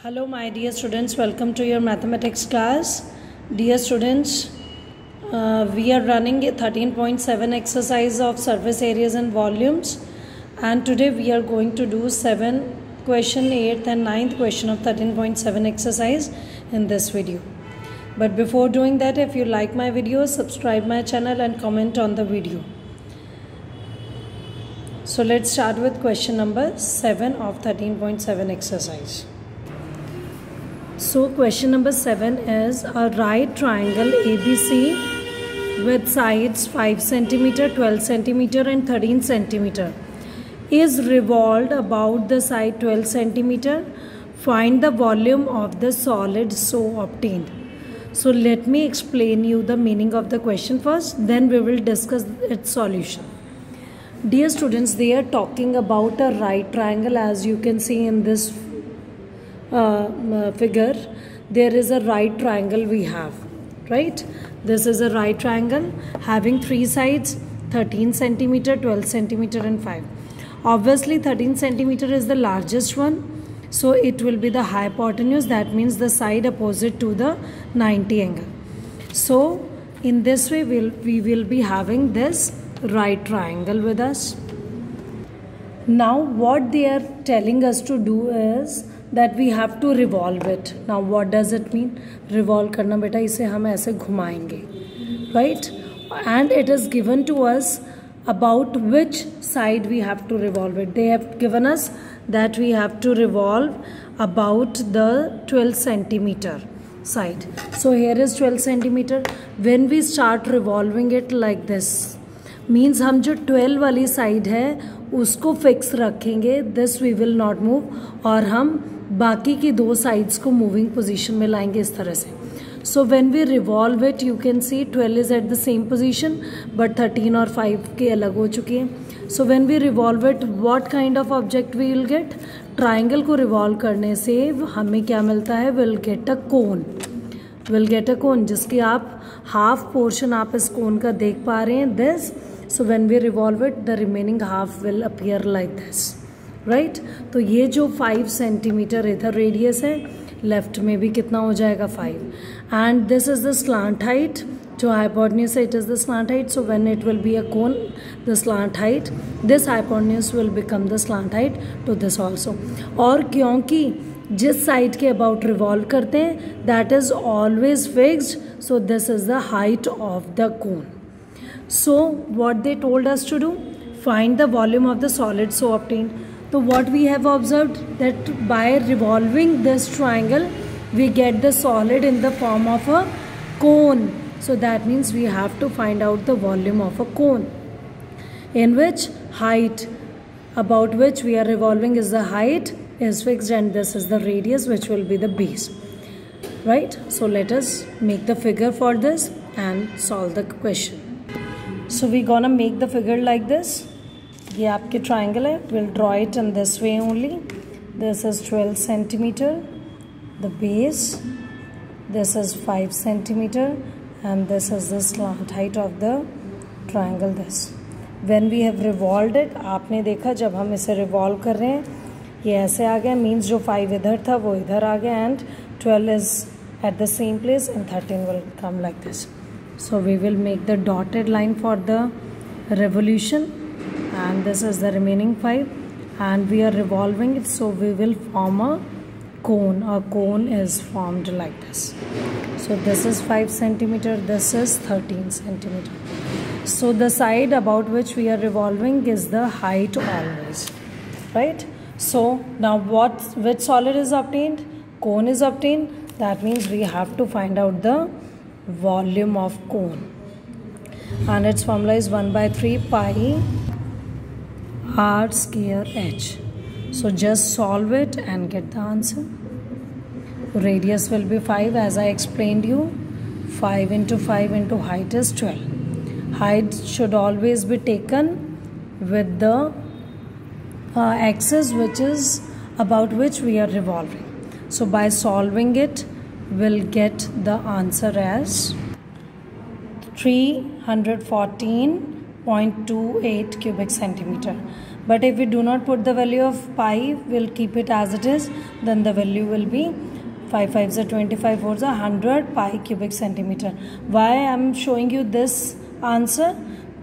Hello my dear students, welcome to your mathematics class. Dear students, we are running a 13.7 exercise of surface areas and volumes, and today we are going to do 7th question, 8th and 9th question of 13.7 exercise in this video. But before doing that, if you like my video, subscribe my channel and comment on the video. So let's start with question number 7 of 13.7 exercise. So question number 7 is a right triangle ABC with sides 5 cm, 12 cm and 13 cm is revolved about the side 12 cm. Find the volume of the solid so obtained. So let me explain you the meaning of the question first, then we will discuss its solution. Dear students, they are talking about a right triangle. As you can see in this figure, there is a right triangle we have, right? This is a right triangle having 3 sides, 13 cm, 12 cm and 5. Obviously 13 cm is the largest one, so it will be the hypotenuse, that means the side opposite to the 90 angle. So in this way we will be having this right triangle with us. Now what they are telling us to do is that we have to revolve it. Now what does it mean? Revolve करना बेटा, इसे हम ऐसे घुमाएंगे, right? And it is given to us about which side we have to revolve it. They have given us that we have to revolve about the 12 cm side. So here is 12 cm. When we start revolving it like this, means हम जो 12 वाली side है उसको fix रखेंगे, this we will not move, और हम बाकी की 2 साइड्स को मूविंग पोजीशन में लाएंगे इस तरह से. So when we revolve it, you can see 12 is at the same position but 13 और 5 के अलग हो चुकी है. So when we revolve it, what kind of object we will get? Triangle को रिवॉल्व करने से हमें क्या मिलता है? Will get a cone. Will get a cone, जिसकी आप हाफ पोर्शन आप इस कोन का देख पा रहे हैं, this. So when we revolve it, the remaining half will appear like this, right? तो ये जो 5 cm इधर रेडियस है, लेफ्ट में भी कितना हो जाएगा? 5. And this is the slant height. जो hypotenuse है, it is the slant height. So when it will be a cone, the slant height, this hypotenuse will become the slant height to this also. और क्योंकि जिस side के about revolve करते हैं, that is always fixed. So this is the height of the cone. So what they told us to do? Find the volume of the solid so obtained. So what we have observed, that by revolving this triangle we get the solid in the form of a cone. So that means we have to find out the volume of a cone, in which height about which we are revolving is the height is fixed, and this is the radius which will be the base, right? So let us make the figure for this and solve the question. So we gonna make the figure like this. ये आपके triangle है. We'll draw it in this way only. This is 12 cm, the base. This is 5 cm, and this is the slant height of the triangle. This. When we have revolved it, आपने देखा जब हम इसे revolve कर रहे हैं, ये ऐसे आ गया. Means जो 5 इधर था वो इधर आ गया, and 12 is at the same place, and 13 will come like this. So we will make the dotted line for the revolution, and this is the remaining 5, and we are revolving it, so we will form a cone. A cone is formed like this. So this is 5 cm, this is 13 cm. So the side about which we are revolving is the height always, right? So now which solid is obtained? Cone is obtained. That means we have to find out the volume of cone, and its formula is 1/3 pi r square h. So just solve it and get the answer. Radius will be 5, as I explained you. 5 into 5 into height is 12. Height should always be taken with the axis which is about which we are revolving. So by solving it, will get the answer as 314.28 cubic centimeter. But if we do not put the value of pi, we'll keep it as it is, then the value will be 5 5s are 25, 4s are 100 pi cubic centimeter. Why I'm showing you this answer?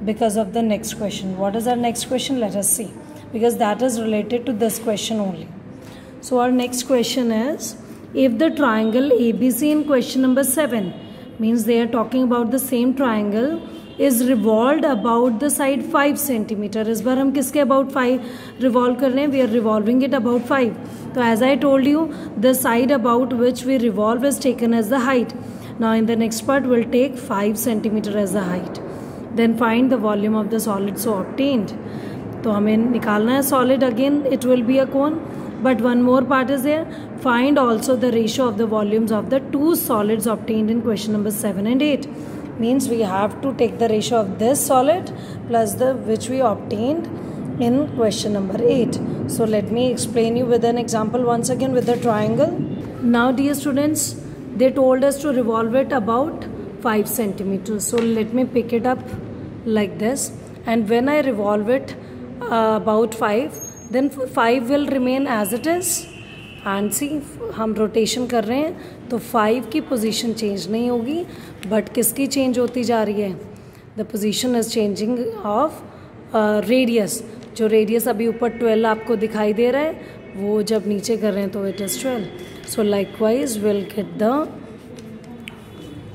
Because of the next question. What is our next question? Let us see. Because that is related to this question only. So our next question is, if the triangle ABC in question number 7, means they are talking about the same triangle, is revolved about the side 5 centimeter. इस बार हम किसके about 5 revolve कर रहे हैं? We are revolving it about 5. So as I told you, the side about which we revolve is taken as the height. Now in the next part, we'll take 5 centimeter as the height. Then find the volume of the solid so obtained. तो हमें निकालना है solid, again it will be a cone. But one more part is there. Find also the ratio of the volumes of the two solids obtained in question number 7 and 8. Means we have to take the ratio of this solid plus the which we obtained in question number 8. So let me explain you with an example once again with the triangle. Now dear students, they told us to revolve it about 5 centimeters. So let me pick it up like this, and when I revolve it about 5, then 5 will remain as it is. And see, हम rotation कर रहे हैं तो 5 की position change नहीं होगी, but किसकी change होती जा रही है? The position is changing of radius. जो रेडियस अभी ऊपर 12 आपको दिखाई दे रहा है, वो जब नीचे कर रहे हैं तो it is 12. So likewise will get the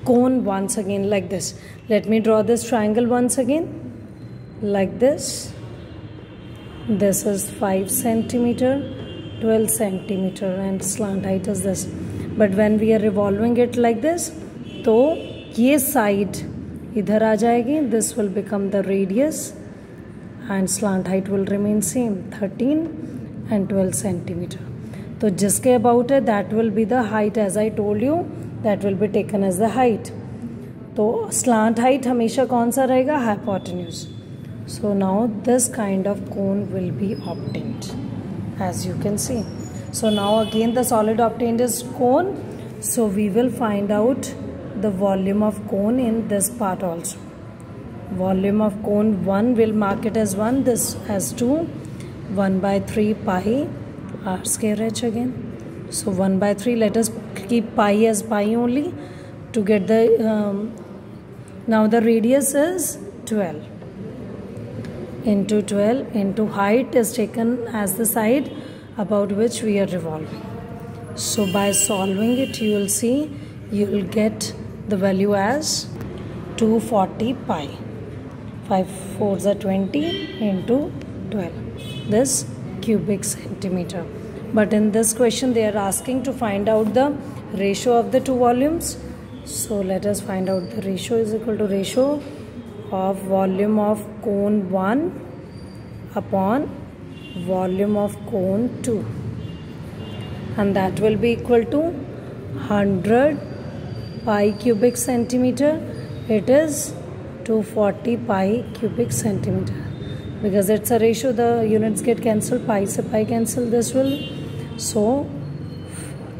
cone once again like this. Let me draw this triangle once again like this. This is 5 centimeter, 12 centimeter, and slant height is this. But when we are revolving it like this, तो ये side इधर आ जाएगी. This will become the radius, and slant height will remain same, 13 and 12 centimeter. तो जिसके about है, that will be the height. As I told you, that will be taken as the height. तो slant height हमेशा कौन सा रहेगा? Hypotenuse. So now this kind of cone will be obtained, as you can see. So now again the solid obtained is cone. So we will find out the volume of cone in this part also. Volume of cone 1, will mark it as 1, this as 2, 1 by 3 pi, r square h again. So 1 by 3, let us keep pi as pi only to get the, now the radius is 12. Into 12 into height is taken as the side about which we are revolving. So by solving it, you will see, you will get the value as 240 pi. 5 4s are 20 into 12. This cubic centimeter. But in this question, they are asking to find out the ratio of the two volumes. So let us find out. The ratio is equal to ratio of volume of cone 1 upon volume of cone 2, and that will be equal to 100 pi cubic centimeter. It is 240 pi cubic centimeter. Because it's a ratio, the units get cancelled, pi se pi cancel, this will, so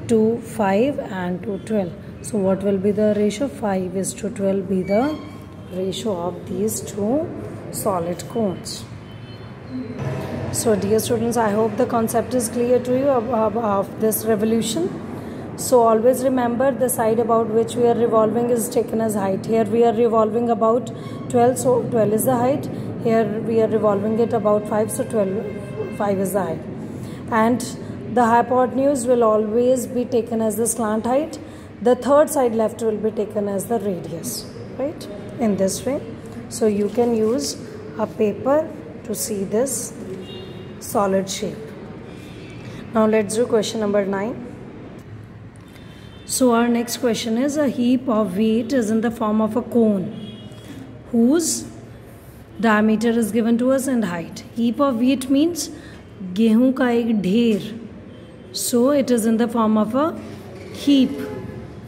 2 5 and 2 12. So what will be the ratio? 5 is to 12 be the ratio of these two solid cones. So dear students, I hope the concept is clear to you of this revolution. So always remember, the side about which we are revolving is taken as height. Here we are revolving about 12, so 12 is the height. Here we are revolving it about 5, so 5 is the height. And the hypotenuse will always be taken as the slant height. The third side left will be taken as the radius, right? In this way. So you can use a paper to see this solid shape. Now let's do question number 9. So our next question is, a heap of wheat is in the form of a cone whose diameter is given to us and height. Heap of wheat means गेहूं का एक ढेर. So it is in the form of a heap,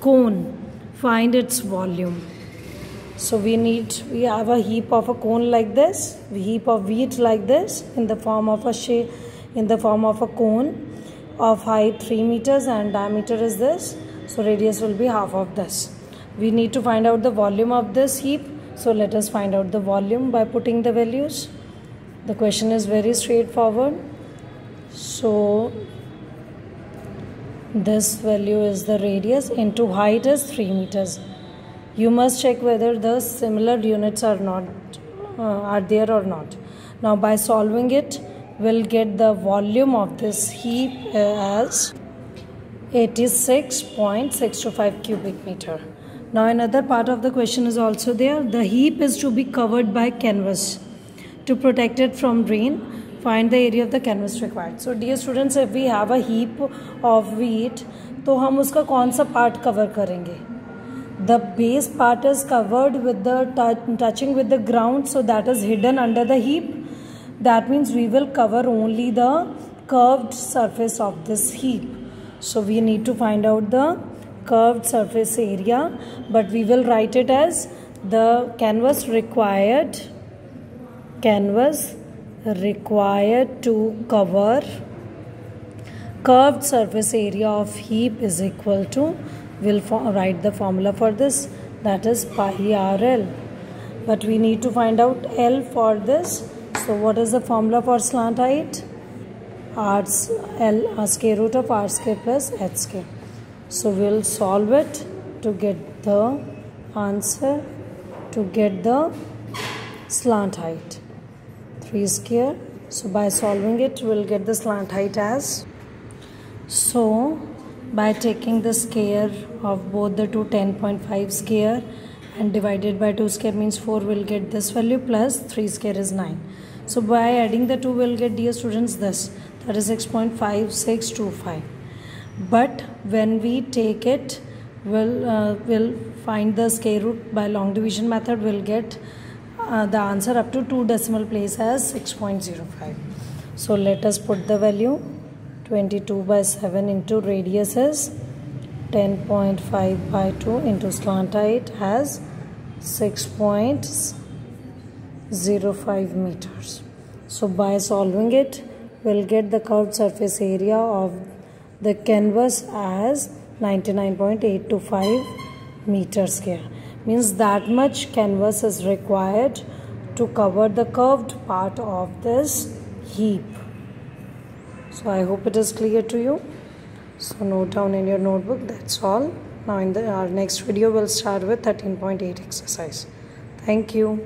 cone. Find its volume. So we have a heap of a cone like this, a heap of wheat like this, in the form of a shape, in the form of a cone of height 3 meters and diameter is this. So radius will be half of this. We need to find out the volume of this heap. So let us find out the volume by putting the values. The question is very straightforward. So this value is the radius into height is 3 meters. You must check whether the similar units are there or not. Now by solving it, we'll get the volume of this heap as 86.625 cubic meter. Now another part of the question is also there. The heap is to be covered by canvas. To protect it from rain, find the area of the canvas required. So dear students, if we have a heap of wheat, तो हम उसका कौन सा part cover करेंगे? The base part is covered with the touching with the ground, so that is hidden under the heap. That means we will cover only the curved surface of this heap. So we need to find out the curved surface area, but we will write it as the canvas required to cover curved surface area of heap is equal to, we'll write the formula for this, that is pi RL. But we need to find out L for this. So what is the formula for slant height? L square root of r square plus h square. So we'll solve it to get the answer, to get the slant height. 3 square. So by solving it, we'll get the slant height as, so by taking the square of both the two, 10.5 square and divided by 2 square means 4, we'll get this value, plus 3 square is 9. So by adding the 2, we'll get, dear students, this, that is 6.5625. But when we take it, we'll find the square root by long division method. We'll get the answer up to 2 decimal place as 6.05. So let us put the value. 22 by 7 into radius is 10.5 by 2 into slant height as 6.05 meters. So by solving it, we'll get the curved surface area of the canvas as 99.825 meters square. Means that much canvas is required to cover the curved part of this heap. So I hope it is clear to you. So note down in your notebook. That's all. Now in our next video, we'll start with 13.8 exercise. Thank you.